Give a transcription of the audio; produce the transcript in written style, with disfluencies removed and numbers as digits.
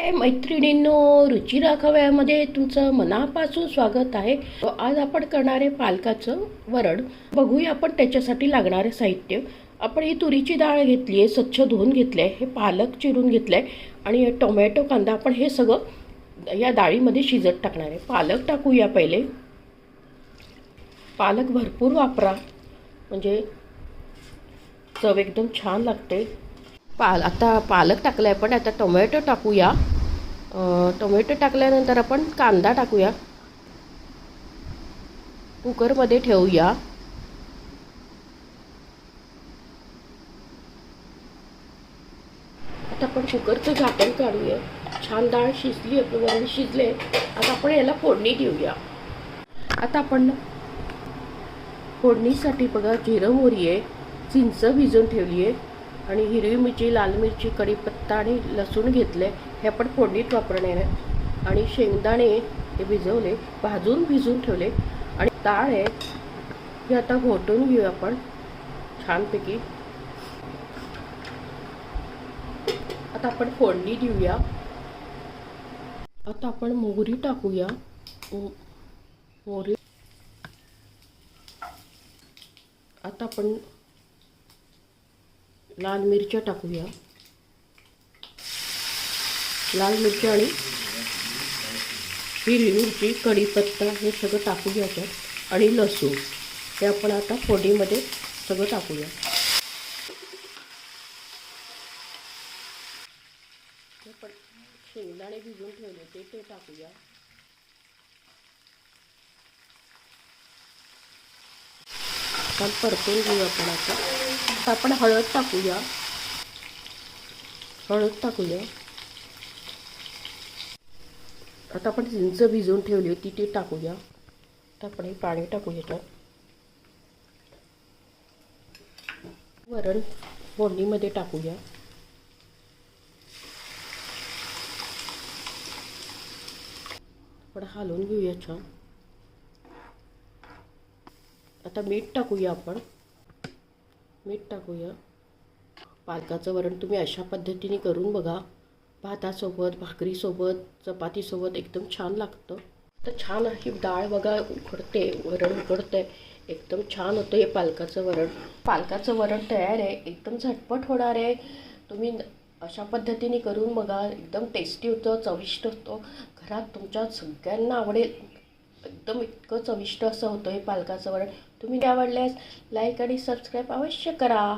हाय मैत्रिणींनो, रुची राखव्यामध्ये तुमचं मनापासून स्वागत आहे. आज आपण करणार आहे पालकाचं वरण. बघूया आपण त्याच्यासाठी लागणारे साहित्य. आपण ही तुरीची डाळ घेतली आहे, स्वच्छ धुवून घेतली आहे, हे पालक चिरून घेतलं आहे आणि टोमॅटो कांदा आपण हे सगळं या डाळीमध्ये शिजत टाकणार आहे. पालक टाकूया पहिले. पालक भरपूर वापरा, म्हणजे चव एकदम छान लागते. आता पालक टाकला आहे, पण आता टोमॅटो टाकूया. टोमॅटो टाकल्यानंतर आपण कांदा टाकूया. कुकरमध्ये ठेवूया. आता आपण कुकरचं झाकण काढूया. छान डाळ शिजली, आपलं वरण शिजले. आता आपण याला फोडणी देऊया. आता आपण फोडणीसाठी बघा, जिरं मोहरी आहे, चिंच भिजवून ठेवली आहे आणि हिरवी मिरची, लाल मिरची, कढीपत्ता आणि लसूण घेतले. हे आपण फोडणीत वापरणार आहे. आणि शेंगदाणे हे भिजवले, भिजून ठेवले. आणि डाळ आहे हे आता घोटून घेऊ आपण छानपैकी. आता आपण फोडणी देऊया. आता आपण मोहरी टाकूया. मोहरी. आता आपण लाल मिरच्या टाकूया. लाल मिरची आणि हिरवी मिरची, कढीपत्ता हे सगळं टाकूया याच्यात. आणि लसूण हे आपण आता फोडणीमध्ये सगळं टाकूया. आपण शेंगदाणे भिजवून ठेवले ते टाकूया. छान परतून घेऊ आपण. आता आपण हळद टाकूया. आता आपण चिंच भिजवून ठेवली होती ती टाकूया. आता आपण हे पाणी टाकूया याच्यात. वरण फोडणीमध्ये टाकूया. आपण हलवून घेऊया छान. आता मीठ टाकूया. आपण मीठ टाकूया. पालकाचं वरण तुम्ही अशा पद्धतीने करून बघा. भातासोबत, भाकरीसोबत, चपातीसोबत एकदम छान लागतं. तर छान अशी डाळ बघा उकडते, वरण उकडते, एकदम छान होतं हे पालकाचं वरण. पालकाचं वरण तयार आहे. एकदम झटपट होणार आहे. तुम्ही अशा पद्धतीने करून बघा. एकदम टेस्टी होतं, चविष्ट होतं. घरात तुमच्या सगळ्यांना आवडेल. एकदम इतकं चविष्ट असं होतं हे पालकाचं वरण. तुम्ही आवडल्यास लाईक आणि सबस्क्राईब अवश्य करा.